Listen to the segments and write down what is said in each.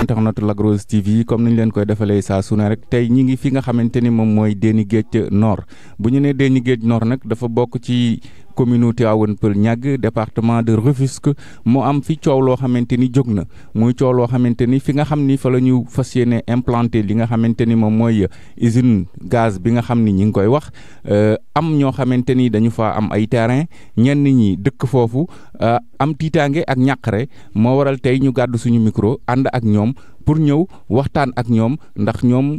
internet Lac Rose TV comme niñ leen koy defalee saa su ne rek tey ñi ngi fi nga xamante ni moom mooy Déni Guedj Nord bu ñu nee Déni Guedj Nord nag dafa bokk ci commune Tivaouane Peulh Niaga département de Rufisque mu am fi coow loo xamante ni jóg na muy coow loo xamante ni fi nga xam ni fa la ñu fas yéene implanté li nga xamante ni moom mooy usine gaz bi nga xam ni ñi ngi koy wax am ñoo xamante ni dañu fa am ay terrain ñenn ñi dëkk foofu am tiitaange ak ñàqare moo waral tey ñu gàddu suñu micro ànd ak ñoom pour ñëw waxtaan ak ñoom ndax ñoom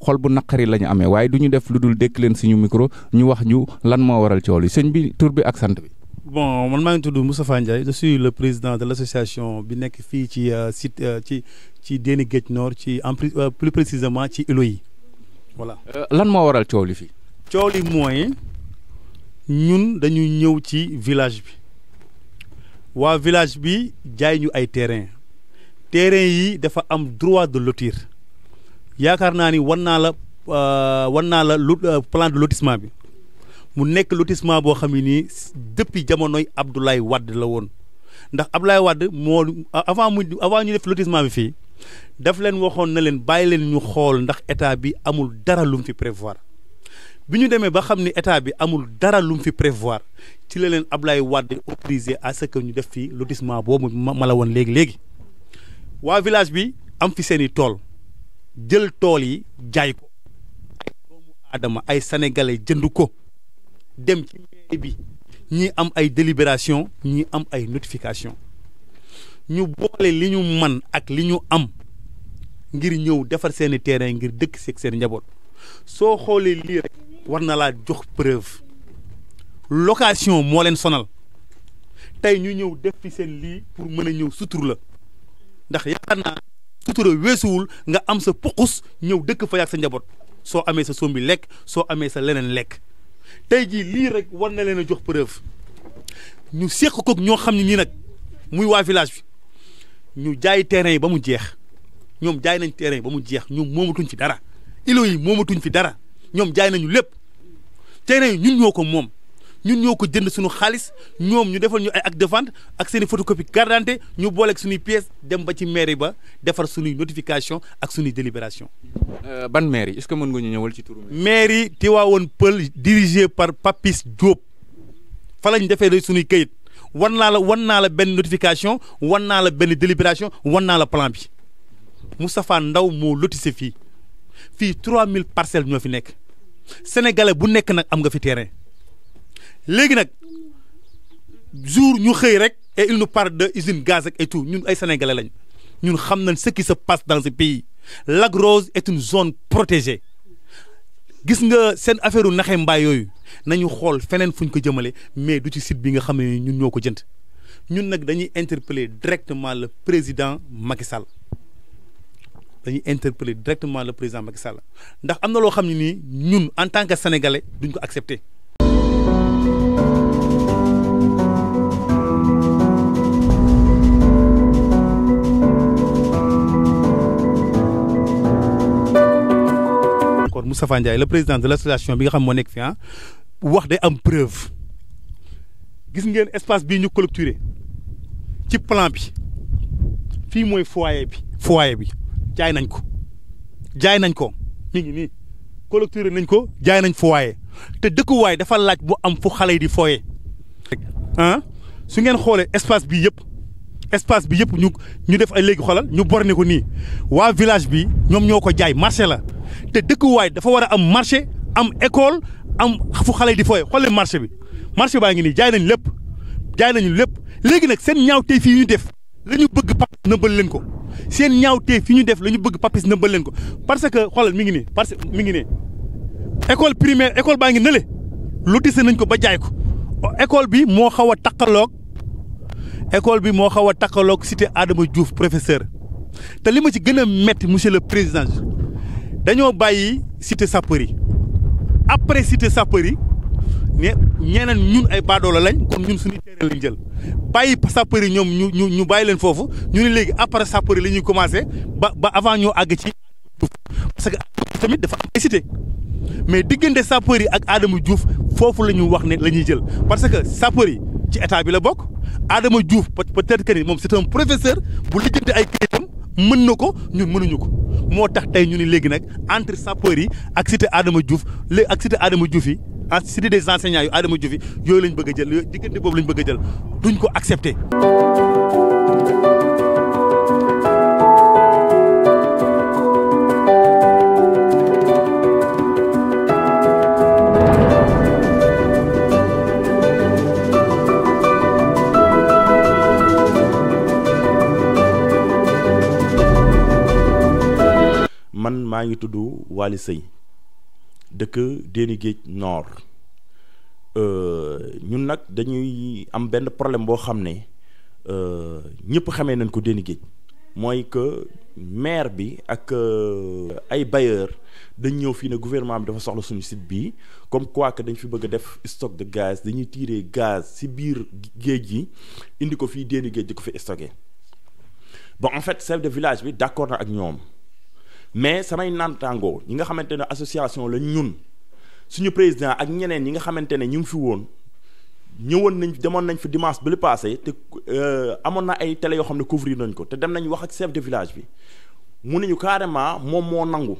xol bu naqari la ñu amee waaye du ñu def lu dul dékk leen suñu micro ñu wax ñu lan moo waral coow li sëñ bi tur bi ak sant bi. Bon man maa ngi tudd Moustapha Ndiaye je suis le président de l' association bi nekk fii ci site ci Déni Guedj Nord ci plus précisément ci îlot yi voilà. lan moo waral coow li fii. coow li mooy ñun dañu ñëw ci village bi waa village bi jaay ñu ay terrain yi dafa am droit de lotir yaakaar naa ni wan naa la plan de lotissement bi mu nekk lotissement boo xam ne nii depuis jamonoy Abdoulaye Wade la woon ndax Abdoulaye Wade moo avant ñu def lotissement bi fii daf leen waxoon na leen bàyyi leen ñu xool ndax état bi amul dara lu mu fi prévoir bi ñu demee ba xam ni état bi amul dara lu mu fi prévoir ci la leen Abdoulaye Wade autorisé à ce que ñu def fii lotissement boobu ma la woon léegi waa village bi am fi seeni tool jël tool yi jaay ko ay doomu aadama ay sénégalais jënd ko dem ci mairie bi ñii am ay délibération ñii am ay notification ñu boole li ñu man ak li ñu am ngir ñëw defar seeni terrain ngir dëkk seeg seen njaboot soo xoolee lii rek war na laa jox preuve location moo leen sonal tey ñu ñëw def fi seen lii pour mën a ñëw sutur la ndax yaakaar naa sutura weesuwul nga am sa puqus ñëw dëkk fa yàgg sa njaboot soo amee sa sombi lekk soo amee sa leneen lekk tey jii lii rek war na leen a jox preuve ñu seq koog ñoo xam ne nii nag muy waa village bi ñu jaay terrain yi ba mu jeex ñoom jaay nañ terrain yi ba mu jeex ñoom moomatuñ fi dara îlot yi moomatuñ fi dara ñoom jaay nañu lépp terrain yi ñun ñoo ko moom ñun ñoo ko jënd suñu xaalis ñoom ñu defal ñu ay acte de vente ak seen i photocopie carte d'identité ñu booleeg suñuy pièces dem ba ci mairie ba defar suñuy notification ak suñuy délibération. ban mairie est-ce que mën nga ñu ñëwal ci turu. mairie Tivaouane Peulh dirigée par Papis Diop fa lañ defee suñuy këyit wan naa la benn notification wan naa la benn délibération wan naa la plan bi Moustapha Ndaw moo lotissé fii 3000 parcelles ñoo fi nekk sénégalais bu nekk nag am nga fi terrain. léegi nag jour ñu xëy rek et il nous parle de usine gaz ak et tout ñun ay sénégalais lañ ñun xam nañ ce qui se passe dans ce pays Lac Rose est une zone protégée gis nga seen affaire u naxe mbaay yooyu nañu xool feneen fu ñu ko jëmale mais du ci site bi nga xam ne ñun ñoo ko jënd ñun nag dañuy interpeller directement le président Macky Sall ndax am na loo xam ne nii ñun en tant que sénégalais duñ ko accepter. Moustapha Ndiaye le président de l'association bi nga xam moo nekk fi wax day am preuve gis ngeen espace bii ñu clôturé ci plan bi fii mooy foyer bi jaay nañ ko mi ngi nii clôturé nañ ko jaay nañ foyer te dëkkuwaay dafa laaj bu am fu xale yi di foyer su ngeen xoolee espace bi yëpp ñu def ay léegi xoolal ñu borné ko nii waa village bi ñoom ñoo ko jaay marché la te dëkkuwaay dafa war a am marché am école am fu xale yi di fooye xoolee marché baa ngi nii jaay nañu lépp léegi nag seen ñaawteef yi ñu def la ñu bëgg papis nëbbal leen ko parce que xoolal mi ngi nii école primaire école baa ngi nële lotissé nañ ko ba jaay ko école bi moo xaw a takkaloog cité Adama Diouf professeur te li ma ci gën a metti monsieur le président dañoo bàyyi cité sapeur yi après cité sapeur yi ñeneen ñun ay baadoola lañ kon ñun suñuy terrain lañ jël bàyyi sapeur yi ñoom ñu bàyyi leen foofu ñu ne léegi après sapeur yi la ñuy commencé ba avant ñoo àgg ci parce que tamit dafa am cité mais diggante sapeur yi ak Adama Diouf foofu la ñu wax ne la ñuy jël parce que sapeur yi ci état bi la bokk Adama Diouf peut-être que ni moom c'est un professeur bu lijjanti ay këyitam mën na ko ñun mënuñu ko moo tax tey ñu ni léegi nag entre sapeurs yi ak cité Adama Diouf ak cité Adama Diouf yi en cité des enseignants yu Adama Diouf yi yooyu lañ bëgg a jël diggante boobu lañ bëgg a jël duñ ko accepter. man maa ngi tudd Waly Seye dëkk Déni Géej Nord ñun nag dañuy am benn problème boo xam ne ñëpp xamee nañ ko Déni Géej mooy que maire bi ak ay bailleurs dañ ñëw fii ne gouvernement bi dafa soxla suñu site bii comme quoi que dañ fi bëgg a def stock de gaz dañuy tirer gaz ci biir géej gi indi ko fii Déni Géej di ko fi stocké bon en fait chef de village bi d'accord na ak ñoom. mais samay naataangoo ñi nga xamante ne association la ñun suñu président ak ñeneen ñi nga xamante ne ñu ngi fi woon ñëwoon nañ demoon nañ fi dimanche ba le passé te amoon na ay télé yoo xam ne couvrir nañ ko te dem nañ wax ak chef de village bi mu nañu carrément moom moo nangu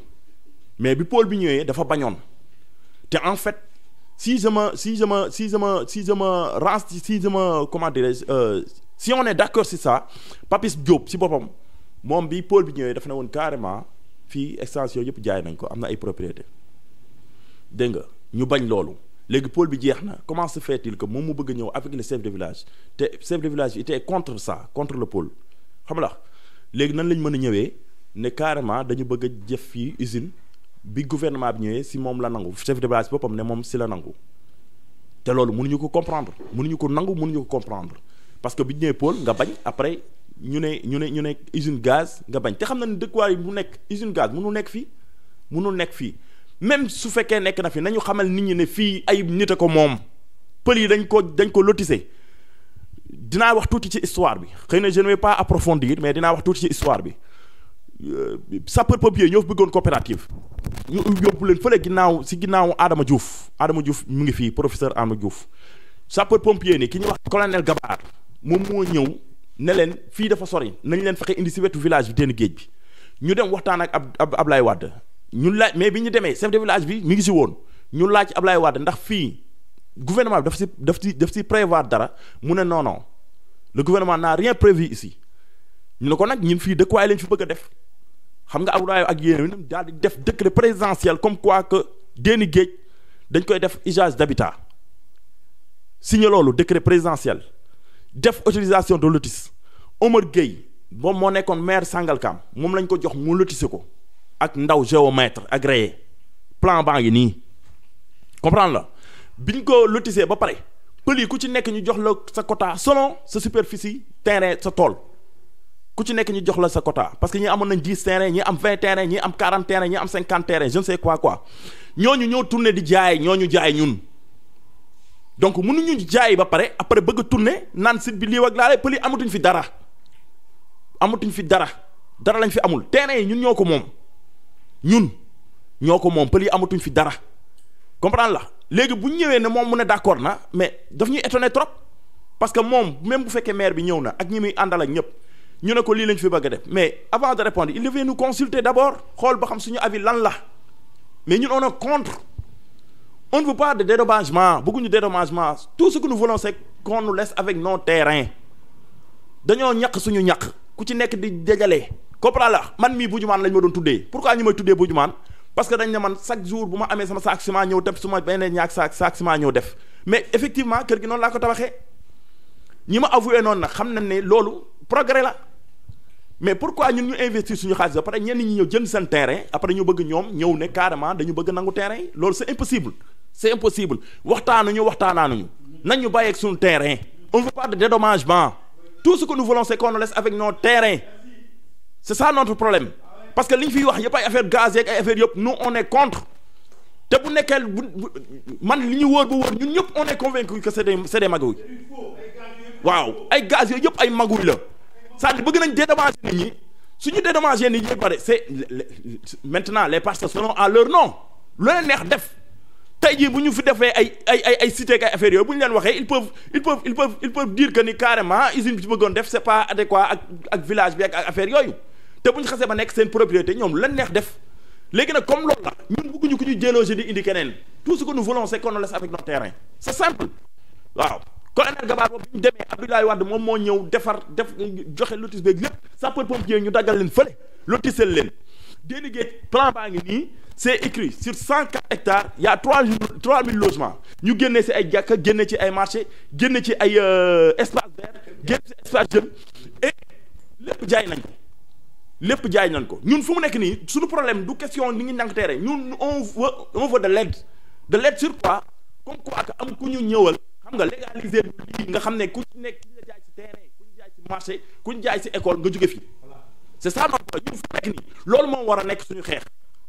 mais bi pôle bi ñëwee dafa bañoon te en fait si on est d'accord si ça Papis Diop si boppam moom bi pôle bi ñëwee dafa ne woon carrément fii extension yëpp jaay nañ ko am na ay propriété dégg nga ñu bañ loolu léegi pôle bi jeex na comment se fait-il que moom mu bëgg a ñëw avec le chef de village te chef de village bi était contre ça contre le pôle xam nga léegi nan lañ mën a ñëwee ne carrément dañu bëgg a jëf fii usine bi gouvernement bi ñëwee si moom la nangu chef de village boppam ne moom si la nangu te loolu mënuñu ko comprendre mënuñu ko nangu mënuñu ko comprendre parce que bi ñu nee pôle nga bañ après. ñu ne usine gaz nga bañ te xam na ne dëkkuwaay bu nekk usine gaz mënul nekk fii même su fekkee nekk na fi nañu xamal nit ñi ne fii ay nit a ko moom pël yi dañ ko lotissé dinaa wax tuuti ci histoire bi xëy na je ne vais pas approfondir mais dinaa wax tuuti ci histoire bi sapeur pompier ñoo fi bëggoon coopérative ñu yóbbu leen fële ginnaaw Adama Diouf mu ngi fii professeur Adama Diouf sapeur pompier ni ki ñuy wax colonel Gabar moom moo ñëw ne leen fii dafa sori nañ leen fexe indi si wetu village bi Déni Géej bi ñu dem waxtaan ak Ablaye Wade ñu laaj mais bi ñu demee chef de village bi mi ngi si woon ñu laaj Ablaye Wade ndax fii gouvernement bi daf si prévoir dara mu ne non le gouvernement n'a rien prévu ici ñu ne ko nag ñun fii dëkkuwaay lañ fi bëgg a def xam nga Ablaye ak yéen daal di def décret présidentiel comme quoi que Déni Géej dañ koy def usage d'habitat signé loolu décret présidentiel. def autorisation de lotis Omar Gueye moom moo nekkoon maire Sangalkam moom lañ ko jox mu lotissé ko ak ndaw géomètre agréé plan baa ngi nii comprendre la biñ ko lotissé ba pare pël yi ku ci nekk ñu jox la sa quota selon sa superficie terrain sa tool ku ci nekk ñu jox la sa quota parce que ñi amoon nañ 10 terrain ñi am 20 terrain ñi am 40 terrain ñi am 50 terrain je ne sais quoi ñooñu ñoo tourné di jaay ñooñu jaay ñun. donc mënuñu jaay ba pare après bëgg a tourner naan site bi lii ak laa pël yi amatuñ fi dara lañ fi amul terrain yi ñun ñoo ko moom pël yi amatuñ fi dara comprendre la léegi bu ñu ñëwee ne moom mu ne d'accord na mais daf ñuy étonné trop parce que moom même bu fekkee maire bi ñëw na ak ñi muy àndal ak ñëpp ñu ne ko lii lañ fi bëgg a def mais avant de répondre il devait nous consulter d'abord xool ba xam suñu avis lan la mais ñun on est contre. On ne veut pas de dédommagement bëgguñu dédommagement tout ce que nous voulons c'est qu'on nous laisse avec nos terrains dañoo ñàkk suñu ñàkk ku ci nekk di dajale comprendre la man mii Bujumaan lañ ma doon tuddee pourquoi ñu may tuddee Bujumaan parce que dañ ne man chaque jour bu ma amee sama saak ciment ñëw def su ma beneen ñaak saak ciment ñëw def mais effectivement kër gi noonu laa ko tabaxee ñi ma avoué noonu nag xam nañ ne loolu progrès la mais pourquoi ñun ñu investir suñu xaalis ba pare ñenn ñi ñëw jënd seen terrain après ñu bëgg ñoom ñëw ne carrément dañu bëgg nangu terrain yi loolu c'est impossible waxtaanuñu nañ ñu bàyyeeg suñu terrain on ne veut pas de dédommagement tout ce que nous voulons c'est qu'on nous laisse avec nos terrains c'est ça notre problème parce que li ñu fiy wax yëpp ay affaire gaz yeeg ay affaire yëpp nous on est contre te bu nekkee man li ñu wóor ba wóor ñun ñëpp on est convaincu que c'est des magouilles waaw ay gaz yooyu yëpp ay magouilles la c'est-à-dire bëgg nañ dédommager nit ñi suñu dédommager nit ñi pare c'est maintenant les parcelles seront à leur nom lu leen neex def tey jii bu ñu fi defee ay cité ak ay affaires yooyu bu ñu leen waxee ils peuvent dire que ni carrément usine bi ci bëggoon def c'est pas adéquat ak village bi ak affaire yooyu te bu ñu xasee ba nekk seen propriété ñoom lan neex def léegi nag comme loolu la ñun bëgguñu ku ñu déloger di indi keneen tout ce que nous voulons c'est qu'on nous laisse avec nos terrains c'est simple waaw. colonel Gabar boobu bi ñu demee Abdoulaye Wade moom moo ñëw def joxe lotis beeg lépp sapeurs-pompiers ñu daggal leen fële lotisel leen Déni Géej plan baa ngi nii c'est écrit sur 104 hectares il y a 3000 logements ñu génnee ci ay jàkka génne ci ay marché génne ci ay espace vert génne ci espace jeune et lépp jaay nañ ko ñun fu mu nekk nii suñu problème du question ni ngi nank teere ñun on veut de l'aide sur quoi comme quoi que am ku ñu ñëwal xam nga légaliser lii nga xam ne ku ci nekk ku ñu jaay ci terrain ku ñu jaay ci marché ku ñu jaay ci école nga jóge fi c'est ça notre problème ñun fu nekk nii loolu moom war a nekk suñu xeex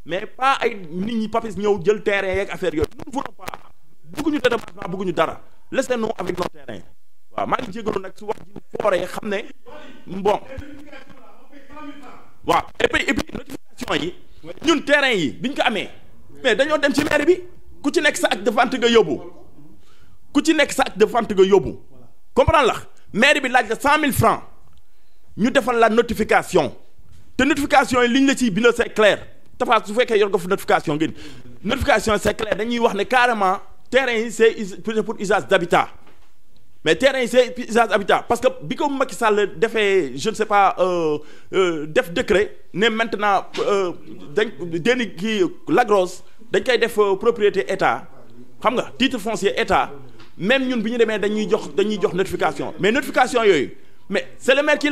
mais pas ay nit ñi papis ñëw jël terrain yeeg affaire yooyu nous ne voulons pas bëgguñu dédommagement bëgguñu dara laissez-nous avec nos terrains waaw maa ngi jégalu nag su wax ji fooree xam ne bon waaw et puis notification yi ñun terrain yi biñ ko amee mais dañoo dem ci mairie bi ku ci nekk sa acte de vente nga yóbbu comprendre la mairie bi laaj la 100 000 francs ñu defal la notification te notification yi liñ la ciy bindal c'est clair tafaat su fekkee yor nga fa notification ngeen notification c'est clair dañuy wax ne carrément terrain yi c'est pour usage d'habitat mais terrain yi c'est usage habitat parce que bi ko Macky Sall defee je ne sais pas def décret ne maintenant dañ Déni kii Lac-Rose dañ koy def propriété état xam nga titre foncier état même ñun bi ñu demee dañuy jox notification mais notification yooyu mais c'est le maire qui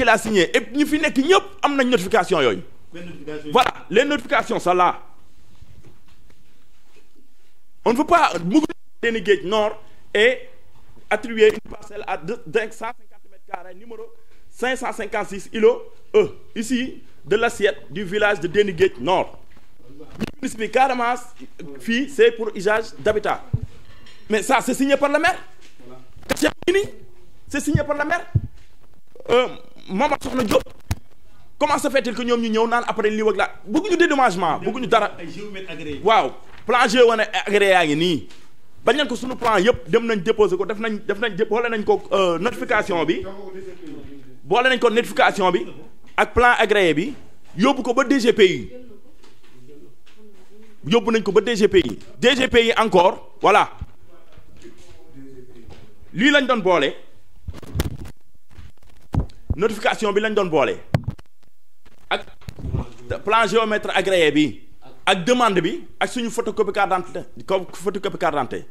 l'a signé et ñu fi nekk ñëpp am nañ notification yooyu voilà les notifications ça là on ne veut pas Déni Géej Nord et attribuer une parcelle à 150 mètres carrés numéro 556 îlot E ici de l'assiette du village de Déni Géej Nord ñu explique carrément fii c'est pour usage d'habitat mais ça c'est signé par le maire cachet bi nii c'est signé par le maire Mamadou Soxna Diop comment se fait-il que ñoom ñu ñëw naan après lii wag la bëgguñu dédommagement bëgguñu dara waaw plan géomètre agréé yaa ngi nii bañ nañ ko suñu plan yëpp dem nañ déposer ko def nañ boole nañ ko notification bi ak plan agréé bi yóbbu ko ba DGPI encore voilà lii lañ doon boole notification bi lañ doon boole ak plan géomètre agréé bi ak demande bi ak suñu photocopie carte d'identité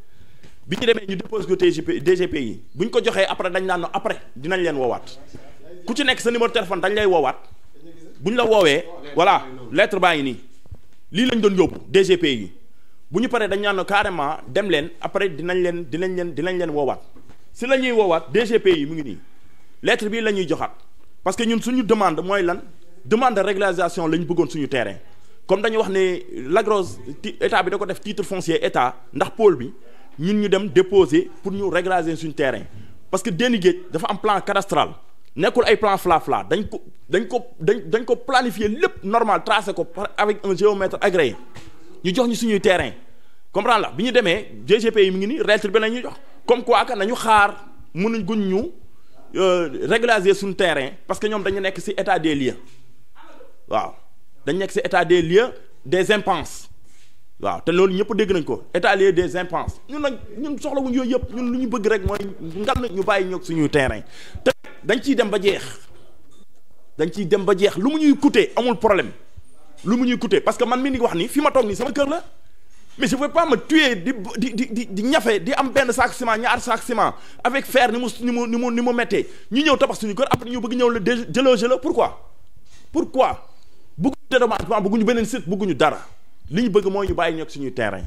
bi ñu demee ñu dépose ko DGPI bu ñu ko joxee après dañ naan après dinañ leen woowaat ku ci nekk sa numéro téléphone dañ lay woowaat bu ñu la woowee voilà lettre baa ngi nii lii lañ doon yóbbu DGPI bu ñu paree dañ naan carrément dem leen après dinañ leen woowaat si la ñuy woowaat DGPI mu ngi nii lettre bii la ñuy joxaat parce que ñun suñu demande mooy lan demande de régularisation la ñu bëggoon suñu terrain comme dañu wax ne Lac-Rose état bi da ko def titre foncier état ndax pôle bi ñun ñu dem déposer pour ñu régulariser suñu terrain parce que Déni Géej dafa am plan cadastral nekkul ay plan fla dañ ko planifier lépp normal tracé ko avec un géomètre agréé ñu jox ñu suñuy terrain comprendre la bi ñu demee DGPI mi ngi nii lettre bi la ñuy jox comme quoi que nañu xaar mënuñ guñ ñu régulariser suñu terrain parce que ñoom dañu nekk ci état des lieux waaw dañ nekk ci état des lieux des impenses waaw te loolu ñëpp dégg nañ ko état des lieux des impenses ñun soxlawuñ yooyu yëpp ñun lu ñu bëgg rek mooy ngal ñu bàyyi ñoog suñuy terrain te dañ ciy dem ba jeex lu mu ñuy coûter amul problème lu mu ñuy coûter parce que man mi ngi wax ni fi ma toog nii sama kër la mais je ne peux pas me tuer di ñafe di am benn sac ciment ñaar sac ciment avec fer ni mu méttee ñu ñëw tabax suñu kër après ñu bëgg ñëw la déloger la pourquoi bëgguñu dédommagement bëgguñu beneen site bëgguñu dara li ñu bëgg mooy ñu bàyyi ñoog suñuy terrain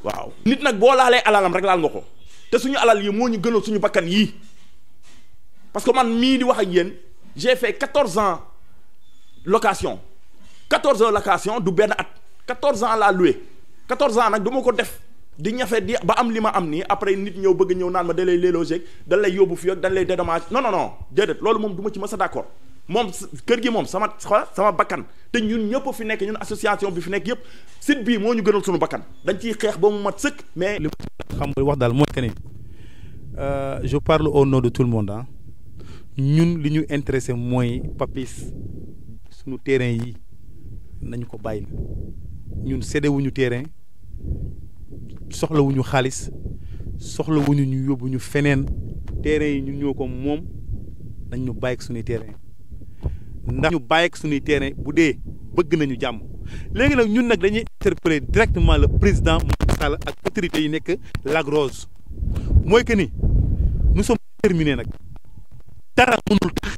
waaw. nit nag boo laalee alalam rek laal nga ko te suñu alal yi moo ñu gënal suñu bakkan yii parce que man mii di wax ak yéen j'ai fait 14 ans location du benn at 14 ans laa loué 14 ans nag du ma ko def di ñafe di ba am li ma am nii après nit ñëw bëgg ñëw naan ma da lay déloger da lay yóbbu fii ak da lay dédommage non déedéet loolu moom du ma ci mës a d'accord moom kër gi moom sama bakkan te ñun ñëpp fi nekk ñun association bi fi nekk yëpp site bii moo ñu gënal suñu bakkan dañ ciy xeex ba mu mat sëkk mais li ma xam wax daal mooy que ni je parle au nom de tout le monde ñun li ñu intéressé mooy Papis suñu terrain yi nañu ko bàyyil ñun séddewuñu terrain soxlawuñu xaalis soxlawuñu ñu yóbbu ñu feneen terrain yi ñun ñoo ko moom nañ ñu bàyyi ak suñuy terrain ndax ñu bàyyi ak suñuy terrain bu dee bëgg nañu jàmm léegi nag ñun nag dañuy interpeller directement le président Macky Sall ak autorités yi nekk Lac Rose mooy que ni nous sommes terminés nag dara mënul tax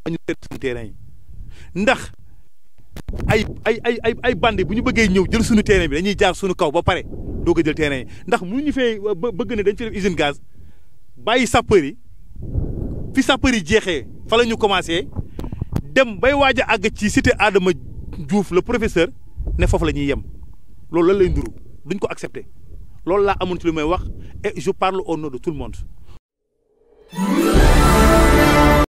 ñu seet suñu terrain yi ndax ay bandi bu ñu bëggee ñëw jël suñu terrain bi dañuy jaar suñu kaw ba pare doog a jël terrain yi ndax mu ñu fee bëgg ne dañ fi def usine gaz bàyyi sapeur yi fi sapeur yi jeexee fa la ñu commencé dem bay waaj a àgg ci cité Adama Diouf le professeur ne foofu la ñuy yem loolu lan lay nduru duñ ko accepter loolu laa amoon ci lu may wax et je parle au nom de tout le monde